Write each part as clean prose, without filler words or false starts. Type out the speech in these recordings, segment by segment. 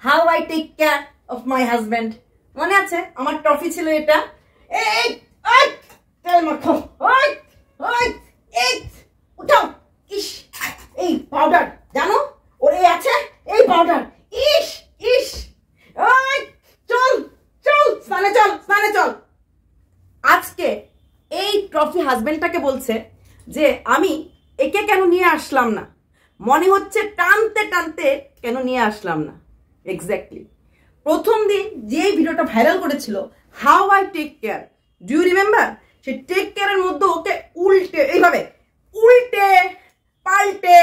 How I take care of my husband. মনে আছে আমার ট্রফি ছিল এটা। এই এই তেল মাখো, ওই ওই এই উঠাও। ইস এই পাউডার জানো ওরে আছে এই পাউডার। ইস ইস ওই চল চল স্নানে চল স্নানে চল। আজকে এই ট্রফি হাজবেন্ডটাকে বলছে যে আমি একে কেন নিয়ে আসলাম না, মনে হচ্ছে টানতে টানতে কেন নিয়ে আসলাম না। এক্স্যাক্টলি প্রথম দিন যে ভিডিওটা ভাইরাল করেছিল how I take care, do you remember? সে টেক কেয়ারের মধ্যে ওকে উল্টে এইভাবে উল্টে পাল্টে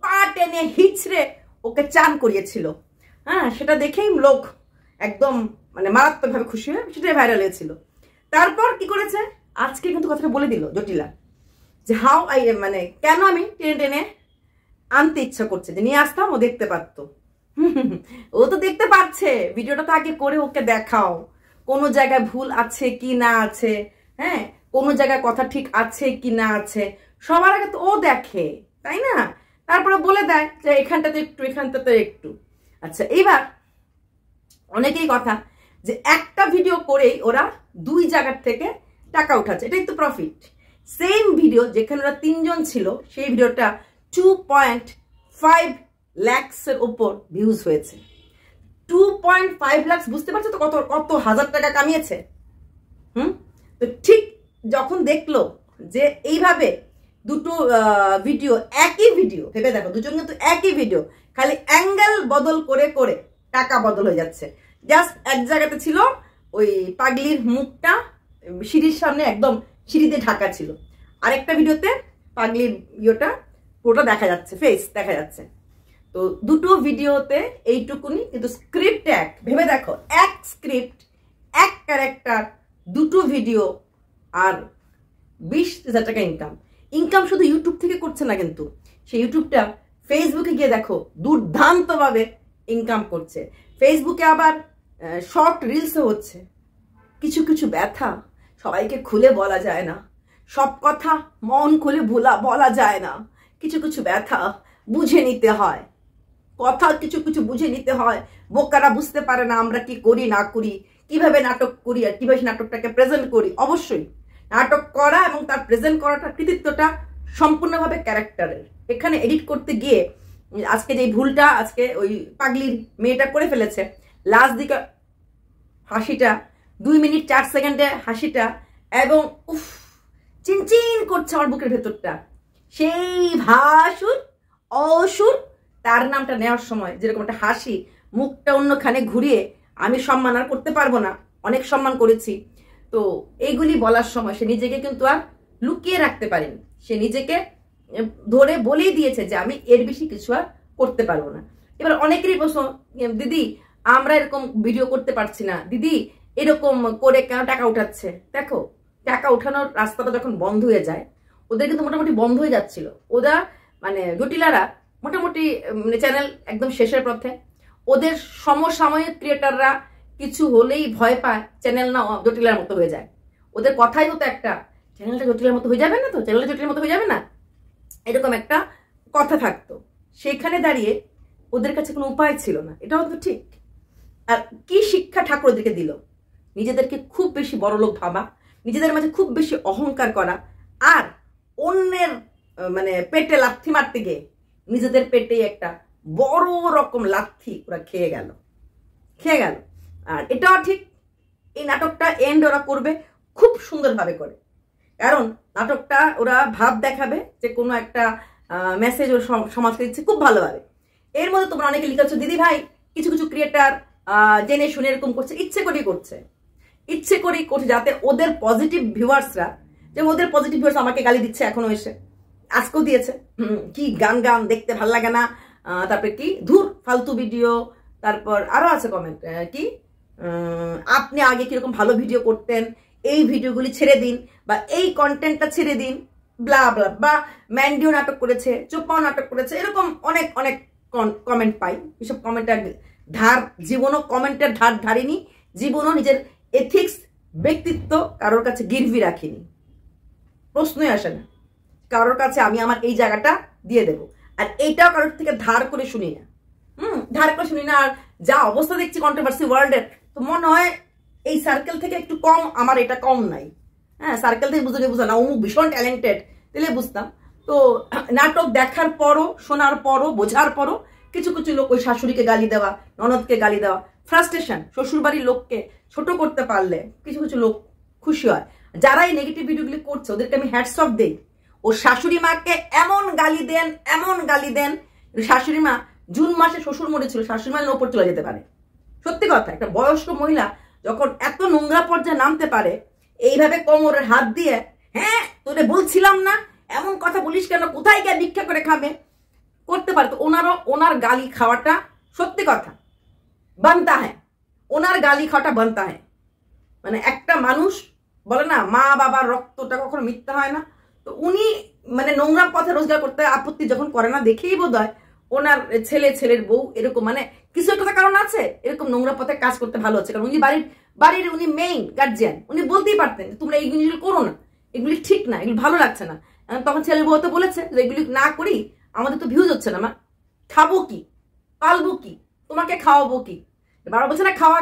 পা টেনে হিচড়ে ওকে চান করিয়েছিল। হ্যাঁ, সেটা দেখেই লোক একদম মানে মারাত্মকভাবে খুশি হয়ে সেটাই ভাইরাল হয়েছিল। তারপর কি করেছে, আজকে কিন্তু কথাটা বলে দিল জটিলা যে হাউ আই মানে কেন আমি টেনে টেনে আনতে ইচ্ছা করছে, যে নিয়ে আসতাম ও দেখতে পারতো। ও তো দেখতে পাচ্ছে, ভিডিওটা তো আগে করে ওকে দেখাও কোনো জায়গায় ভুল আছে কি না আছে, হ্যাঁ কোনো জায়গায় কথা ঠিক আছে কি না আছে, সবার আগে তো ও দেখে, তাই না? তারপরে বলে দেয় যে এখানটাতে একটু এখানটাতে একটু। আচ্ছা, এইবার অনেকেই কথা যে একটা ভিডিও করেই ওরা দুই জায়গার থেকে টাকা উঠাচ্ছে, এটাই তো প্রফিট। সেম ভিডিও যেখানে ওরা তিনজন ছিল সেই ভিডিওটা 2.5 লাখের উপর ভিউজ হয়েছে। 2.5 লাখ বুঝতে পারছো তো কত কত হাজার টাকা কামিয়েছে। তো ঠিক যখন দেখলো যে এইভাবে দুটো ভিডিও একই ভিডিও, ভেবে দেখো দুজন কিন্তু একই ভিডিও, খালি অ্যাঙ্গেল বদল করে করে টাকা বদল হয়ে যাচ্ছে। জাস্ট এক জায়গাতে ছিল ওই পাগলির মুখটা সিঁড়ির সামনে একদম সিঁড়িতে ঢাকা ছিল, আরেকটা ভিডিওতে পাগলির ইয়েটা পুরোটা দেখা যাচ্ছে, ফেস দেখা যাচ্ছে। তো দুটো ভিডিওতে এইটুকুনি, কিন্তু স্ক্রিপ্ট এক। ভেবে দেখো, এক স্ক্রিপ্ট এক ক্যারেক্টার দুটো ভিডিও আর 20,000 টাকা ইনকাম শুধু ইউটিউব থেকে করছে না, কিন্তু সেই ইউটিউবটা ফেসবুকে গিয়ে দেখো দুর্দান্তভাবে ইনকাম করছে। ফেসবুকে আবার শর্ট রিলসও হচ্ছে। কিছু কিছু ব্যথা সবাইকে খুলে বলা যায় না, সব কথা মন খুলে বলা যায় না। কিছু কিছু ব্যথা বুঝে নিতে হয়, কথা কিছু কিছু বুঝে নিতে হয়। বোকারা বুঝতে পারে না আমরা কি করি না করি, কিভাবে নাটক করি আর কিভাবে নাটকটাকে প্রেজেন্ট করি। অবশ্যই নাটক করা এবং তার প্রেজেন্ট করাটা কৃতিত্বটা সম্পূর্ণভাবে ক্যারেক্টারের। এখানে এডিট করতে গিয়ে আজকে যে ভুলটা আজকে ওই পাগলির মেয়েটা করে ফেলেছে, লাস্ট দিকে হাসিটা 2 মিনিট 4 সেকেন্ডে হাসিটা, এবং উফ চিনচিন করছে আমার বুকের ভেতরটা। সেই ভাসুর অসুর তার নামটা নেওয়ার সময় যেরকম একটা হাসি, মুখটা অন্যখানে ঘুরিয়ে, আমি সম্মান আর করতে পারবো না, অনেক সম্মান করেছি। তো এইগুলি বলার সময় সে নিজেকে কিন্তু আর লুকিয়ে রাখতে পারেনি, সে নিজেকে ধরে বলেই দিয়েছে যে আমি এর বেশি কিছু আর করতে পারবো না। এবার অনেকেরই প্রশ্ন, দিদি আমরা এরকম ভিডিও করতে পারছি না, দিদি এরকম করে কেন টাকা উঠাচ্ছে? দেখো, টাকা উঠানোর রাস্তাটা যখন বন্ধ হয়ে যায়, ওদের কিন্তু মোটামুটি বন্ধ হয়ে যাচ্ছিল। ওরা মানে জটিলারা মোটামুটি চ্যানেল একদম শেষের পথে। ওদের সমসাময়িক ক্রিয়েটাররা কিছু হলেই ভয় পায় চ্যানেল না জটিলার মতো হয়ে যায়। ওদের কথাই হতো একটা, চ্যানেলটা জটিলার মতো হয়ে যাবে না তো, চ্যানেলটা জটিলার মতো হয়ে যাবে না, এরকম একটা কথা থাকতো। সেখানে দাঁড়িয়ে ওদের কাছে কোনো উপায় ছিল না, এটাও তো ঠিক। আর কি শিক্ষা ঠাকুর ওদেরকে দিল? নিজেদেরকে খুব বেশি বড়লোক ভাবা, নিজেদের মাঝে খুব বেশি অহংকার করা, আর অন্যের মানে পেটে লাথি মারতে গিয়ে নিজেদের পেটে একটা বড় রকম লাথি ওরা খেয়ে গেল। আর এটাও ঠিক, এই নাটকটা এন্ড ওরা করবে খুব সুন্দরভাবে করে, কারণ নাটকটা ওরা ভাব দেখাবে যে কোনো একটা মেসেজ ওর সমাজকে দিচ্ছে খুব ভালোভাবে। এর মধ্যে তোমরা অনেকে লিখেছো দিদি ভাই কিছু কিছু ক্রিয়েটার জেনে শুনে এরকম করছে, ইচ্ছে করেই করছে যাতে ওদের পজিটিভ ভিউয়ার্সরা, যে ওদের পজিটিভ ভিউয়ার্স আমাকে গালি দিচ্ছে, এখনো এসে আজকেও দিয়েছে, কি গান দেখতে ভাল লাগে না, তারপরে কি ধুর ফালতু ভিডিও, তারপর আরো আছে কমেন্ট কি আপনি আগে কিরকম ভালো ভিডিও করতেন, এই ভিডিওগুলি ছেড়ে দিন, বা এই কন্টেন্টটা ছেড়ে দিন, ব্লা ব্লা, বা ম্যান্ডিও নাটক করেছে, চোপাও নাটক করেছে, এরকম অনেক অনেক কমেন্ট পাই। এসব কমেন্টের ধার জীবনও কমেন্টের ধার ধারিনি, জীবনও নিজের এথিক্স ব্যক্তিত্ব কারোর কাছে গিরভি রাখিনি, প্রশ্নই আসে না কারোর কাছে আমি আমার এই জায়গাটা দিয়ে দেব। আর এইটাও কারোর থেকে ধার করে শুনি না, ধার করে শুনি না। আর যা অবস্থা দেখছি কন্ট্রোভার্সি ওয়ার্ল্ডের, তো মনে হয় এই সার্কেল থেকে একটু কম, আমার এটা কম নাই। হ্যাঁ, সার্কেল থেকে বুঝতে না অমুক ভীষণ ট্যালেন্টেড তাহলে বুঝতাম। তো নাটক দেখার পরও, শোনার পরও, বোঝার পরও কিছু কিছু লোক ওই শাশুড়িকে গালি দেওয়া, ননদকে গালি দেওয়া, ফ্রাস্ট্রেশন, শ্বশুরবাড়ির লোককে ছোট করতে পারলে কিছু কিছু লোক খুশি হয়। যারা এই নেগেটিভ ভিডিওগুলি করছে ওদেরকে আমি হ্যাটস অফ দেই। ও শাশুড়ি মাকে এমন গালি দেন, এমন গালি দেন, শাশুড়ি মা জুন মাসে শ্বশুর মরেছিল, শাশুড়ি মায়ের ওপর চলে যেতে পারে। সত্যি কথা, একটা বয়স্ক মহিলা যখন এত নোংরা পর্যায়ে নামতে পারে, এইভাবে কোমরের হাত দিয়ে, হ্যাঁ তোরে বলছিলাম না, এমন কথা বলিস কেন, কোথায় গিয়ে ভিক্ষা করে খাবে, করতে পারে। তো ওনার গালি খাওয়াটা সত্যি কথা বানতা হ্যাঁ, ওনার গালি খাওয়াটা বানতা হ্যাঁ। মানে একটা মানুষ বলে না, মা বাবার রক্তটা কখনো মিথ্যা হয় না। তো উনি মানে নোংরা পথে রোজগার করতে আপত্তি যখন করে না, দেখেই বোধ হয় ওনার ছেলের বউ এরকম মানে কিছু একটা কারণ আছে এরকম নোংরা পথে কাজ করতে ভালো হচ্ছে। কারণ উনি বাড়ির উনি মেইন গার্জিয়ান, উনি বলতেই পারতেন তোমরা এই জিনিসগুলো করো না, এগুলি ঠিক না, এগুলি ভালো লাগছে না। তখন ছেলের বউ তো বলেছে যে এগুলি না করি, আমাদের তো ভিউজ হচ্ছে না, মা খাবো কি, পালবো কি, তোমাকে খাওয়াবো কি, বাবা বলছে না খাওয়া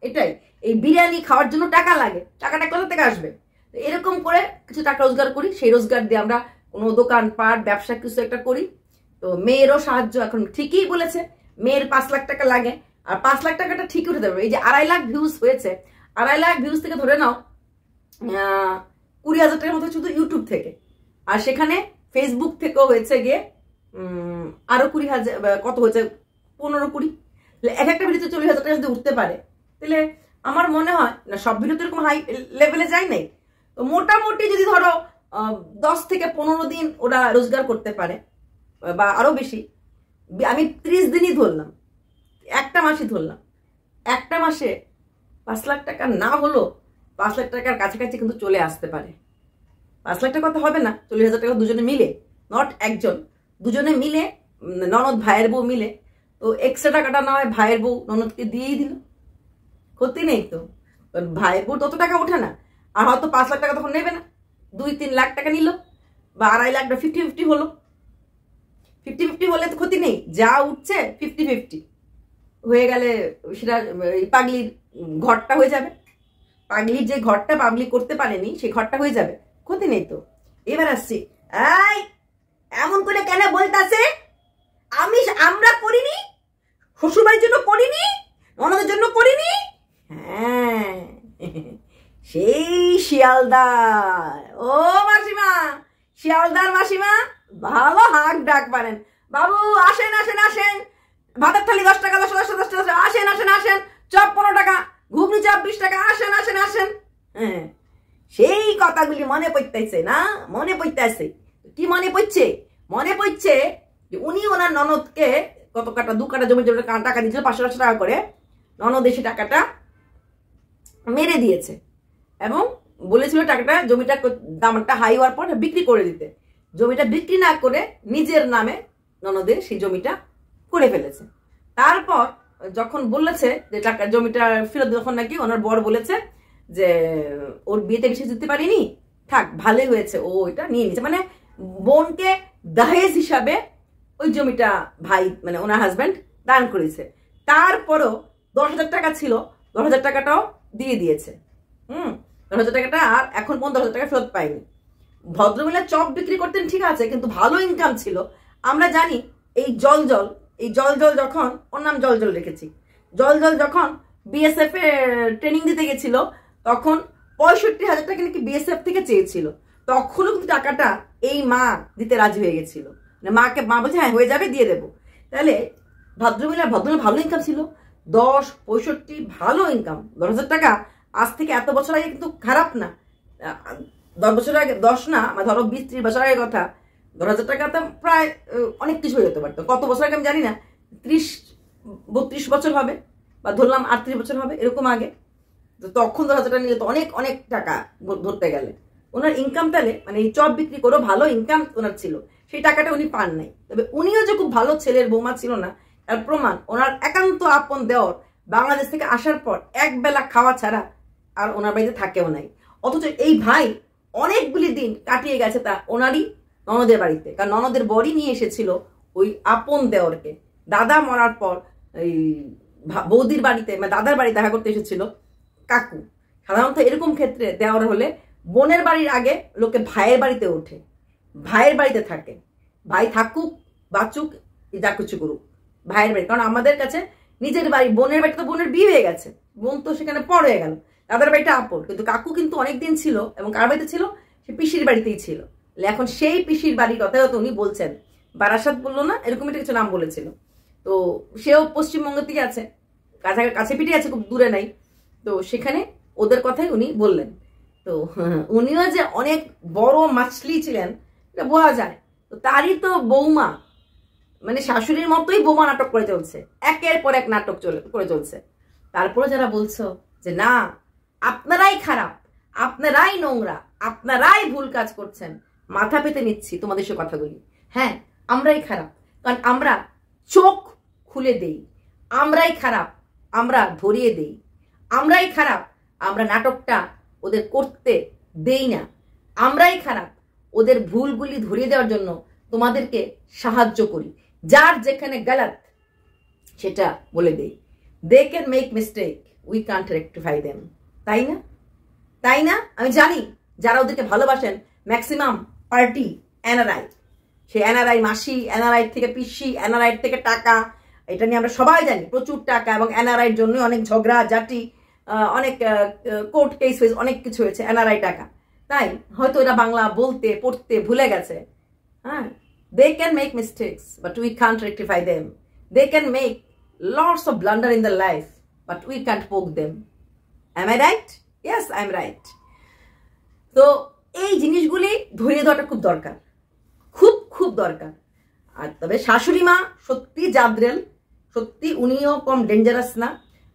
এটাই। এই বিরিয়ানি খাওয়ার জন্য টাকা লাগে, টাকাটা কোথা থেকে আসবে? এরকম করে কিছু টাকা রোজগার করি, সেই রোজগার দিয়ে আমরা কোনো দোকানপাট ব্যবসা কিছু একটা করি। তো মেয়েরও সাহায্য, এখন ঠিকই বলেছে মেয়ের 5 লাখ টাকা লাগে, আর 5 লাখ টাকাটা ঠিকই উঠে দেবে। এই যে 2.5 লাখ ভিউজ হয়েছে, 2.5 লাখ ভিউজ থেকে ধরে নাও 20,000 টাকার মতো শুধু ইউটিউব থেকে, আর সেখানে ফেসবুক থেকেও হয়েছে গিয়ে আরো 20,000, কত হয়েছে 15-20, এক একটা ভিডিওতে 40,000 টাকা যদি উঠতে পারে, তাহলে আমার মনে হয় না সব ভিডিও তো এরকম হাই লেভেলে যায় নাই। তো মোটামুটি যদি ধরো 10 থেকে 15 দিন ওরা রোজগার করতে পারে বা আরো বেশি, আমি 30 দিনই ধরলাম, একটা মাসই ধরলাম, একটা মাসে 5 লাখ টাকা না হলো 5 লাখ টাকার কাছাকাছি কিন্তু চলে আসতে পারে। 5 লাখ টাকা কথা হবে না, 40,000 টাকা দুজনে মিলে, নট একজন, দুজনে মিলে, ননদ ভাইয়ের বউ মিলে, তো এক্সট্রা টাকাটা না হয় ভাইয়ের বউ ননদকে দিয়েই দিল, ক্ষতি নেই তো। ভাইয়ের বউ তত টাকা ওঠে না, আর হয়তো 5 লাখ টাকা তখন নেবে না, 2-3 লাখ টাকা নিল, বা 2.5 লাখ, 50-50 হলো। 50-50 হলে তো ক্ষতি নেই, যা উঠছে 50-50 হয়ে গেলে সেটা পাগলির ঘরটা হয়ে যাবে, পাগলির যে ঘরটা পাগলি করতে পারেনি সেই ঘরটা হয়ে যাবে, ক্ষতি নেই তো। এবার আসছি, এই এমন করে কেন বলতাছে? আমরা করিনি, শ্বশুরবাড়ির জন্য করিনি, ননদের জন্য করিনি। হ্যাঁ, সেই শিয়ালদার, ও মাসিমা, শিয়ালদার মাসিমা ভালো হাঁক ডাক পারেন। বাবু আসেন আসেন আসেন, ভাতের থালি 10 টাকা, 10 আসেন আসেন আসেন, চপ 15 টাকা, ঘুগনি চপ 20 টাকা, আসেন আসেন আসেন। হ্যাঁ, সেই কথাগুলি মনে পড়তেছে না, মনে পড়তেছে। কি মনে পড়ছে? মনে পড়ছে যে উনি ওনার ননদকে কত কাটা, 2 কাটা জমি টাকা দিয়েছিল, 500 টাকা করে, ননদ এসে টাকাটা মেরে দিয়েছে এবং বলেছিল টাকাটা, জমিটা দামটা হাই হওয়ার পর বিক্রি করে দিতে। জমিটা বিক্রি না করে নিজের নামে ননদের সেই জমিটা করে ফেলেছে। তারপর যখন বলেছে যে টাকা জমিটা ফেরত, যখন নাকি ওনার বর বলেছে যে ওর বিয়েতে বেশি দিতে পারিনি, থাক ভালোই হয়েছে, ও ওইটা নিয়ে নিয়েছে, মানে বোনকে দাহেজ হিসাবে ওই জমিটা ভাই মানে ওনার হাজব্যান্ড দান করেছে। তারপরও 10,000 টাকা ছিল, 10,000 টাকাটাও দিয়ে দিয়েছে। 10,000 টাকাটা আর এখন পর্যন্ত 10,000 টাকা ফেরত পাইনি। ভদ্রমহিলা চপ বিক্রি করতেন ঠিক আছে, কিন্তু ভালো ইনকাম ছিল। আমরা জানি এই জল যখন, ওর নাম জল রেখেছি, জল যখন বিএসএফ এ ট্রেনিং দিতে গেছিল, তখন 65,000 টাকা নাকি বিএসএফ থেকে চেয়েছিল। তখনও কিন্তু টাকাটা এই মা দিতে রাজি হয়ে গেছিল, মা বলছে হ্যাঁ হয়ে যাবে, দিয়ে দেবো। তাহলে ভদ্রমহিলা ভালো ইনকাম ছিল, 10-65 ভালো ইনকাম। 10,000 টাকা আজ থেকে এত বছর আগে কিন্তু খারাপ না, 10 বছর আগে, 10 না ধরো 20-30 বছর আগের কথা, 10,000 টাকা তো প্রায় অনেক কিছু হয়ে যেতে পারতো। কত বছর আগে আমি জানি না, 30-32 বছর হবে, বা ধরলাম 38 বছর হবে, এরকম আগে। তো তখন 10,000 টাকা নিয়ে তো অনেক টাকা ধরতে গেলে। ওনার ইনকাম তাহলে মানে এই চপ বিক্রি করেও ভালো ইনকাম ওনার ছিল, সেই টাকাটা উনি পান নাই। তবে উনিও যে খুব ভালো ছেলের বৌমা ছিল না, তার প্রমাণ ওনার একান্ত আপন দেওর বাংলাদেশ থেকে আসার পর এক বেলা খাওয়া ছাড়া আর ওনার বাড়িতে থাকেও নাই। অথচ এই ভাই অনেকগুলি দিন কাটিয়ে গেছে তা ওনারই ননদের বাড়িতে, কারণ ননদের বরই নিয়ে এসেছিল ওই আপন দেওরকে, দাদা মরার পর এই বৌদির বাড়িতে মানে দাদার বাড়ি দেখা করতে এসেছিল কাকু। সাধারণত এরকম ক্ষেত্রে দেওয়ার হলে বোনের বাড়ির আগে লোকে ভাইয়ের বাড়িতে ওঠে, ভাইয়ের বাড়িতে থাকে, ভাই থাকুক বাঁচুক যা কিছু করুক ভাইয়ের বাড়ি। কারণ আমাদের কাছে নিজের বাড়ি, বোনের বাড়িতে তো বোনের বিয়ে হয়ে গেছে, বোন তো সেখানে পর হয়ে গেল, দাদার বাড়িটা আপন। কিন্তু কাকু কিন্তু অনেকদিন ছিল এবং কার বাড়িতে ছিল, সে পিসির বাড়িতেই ছিল। এখন সেই পিসির বাড়ির কথাও তো উনি বলছেন, বারাসাত বললো না, এরকম একটা কিছু নাম বলেছিল। তো সেও পশ্চিমবঙ্গ থেকে আছে, কাছে পিঠে আছে, খুব দূরে নাই। তো সেখানে ওদের কথাই উনি বললেন। তো উনিও যে অনেক বড় মাছলি ছিলেন এটা বোঝা যায়। তো তারই তো বৌমা মানে শাশুড়ির মতোই বৌমা নাটক করে চলছে, একের পর এক নাটক করে চলছে। তারপরে যারা বলছো যে না আপনারাই খারাপ, আপনারাই নোংরা, আপনারাই ভুল কাজ করছেন, মাথা পেতে নিচ্ছি তোমাদের সে কথাগুলি। হ্যাঁ আমরাই খারাপ, কারণ আমরা চোখ খুলে দেই, আমরাই খারাপ, আমরা ধরিয়ে দেই, আমরাই খারাপ, আমরা নাটকটা ওদের করতে দেই না, আমরাই খারাপ, ওদের ভুলগুলি ধরিয়ে দেওয়ার জন্য তোমাদেরকে সাহায্য করি, যার যেখানে গলত সেটা বলে দেই। They can make mistake, we can't rectify them. তাই না? তাই না? আমি জানি যারা ওদেরকে ভালোবাসেন ম্যাক্সিমাম পার্টি এনআরআই, সে এনআরআই মাসি, এনআরআই থেকে পিসি, এনআরআই থেকে টাকা, এটা নিয়ে আমরা সবাই জানি প্রচুর টাকা, এবং এনআরআইর জন্য অনেক ঝগড়া ঝাঁটি, অনেক কোর্ট কেস হয়েছে, অনেক কিছু হয়েছে এনআরআই টাকা। তাই হয়তো এরা বাংলা বলতে পড়তে ভুলে গেছে। হ্যাঁ, they can make mistakes but we can't rectify them. They can make lots of blunder in the life but we can't poke them. Am I right? Yes I am right. তো এই জিনিসগুলি ধরিয়ে দেওয়াটা খুব দরকার, খুব খুব দরকার। আর তবে শাশুড়ি মা সত্যি জাদ্রেল, সত্যি উনিও কম ডেঞ্জারাস না।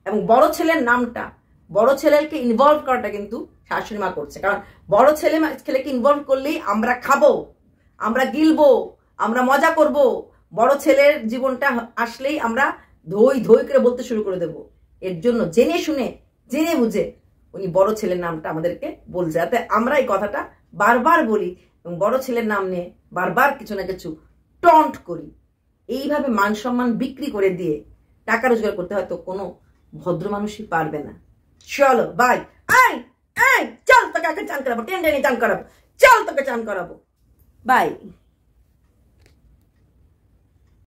এবং বড় ছেলের নামটা, বড় ছেলেকে ইনভলভ করাটা কিন্তু শাশুড়ি মা করছে। কারণ বড় ছেলেকে ইনভলভ করলেই আমরা খাবো, আমরা গিলবো, আমরা মজা করব। বড় ছেলের জীবনটা আসলেই আমরা ধই ধই করে বলতে শুরু করে দেব। এর জন্য জেনে শুনে জেনে বুঝে উনি বড় ছেলের নামটা আমাদেরকে বলছে, যাতে আমরা এই কথাটা বারবার বলি এবং বড় ছেলের নাম নিয়ে বারবার কিছু না কিছু টন্ট করি। এইভাবে মান সম্মান বিক্রি করে দিয়ে টাকা রোজগার করতে হয়তো কোনো ভদ্র মানুষই পারবে না। চলো বাই, আই আই চল তোকে আগে চান করাবো, টেনে টেনে চান করাবো, চল তোকে চান করাবো, বাই।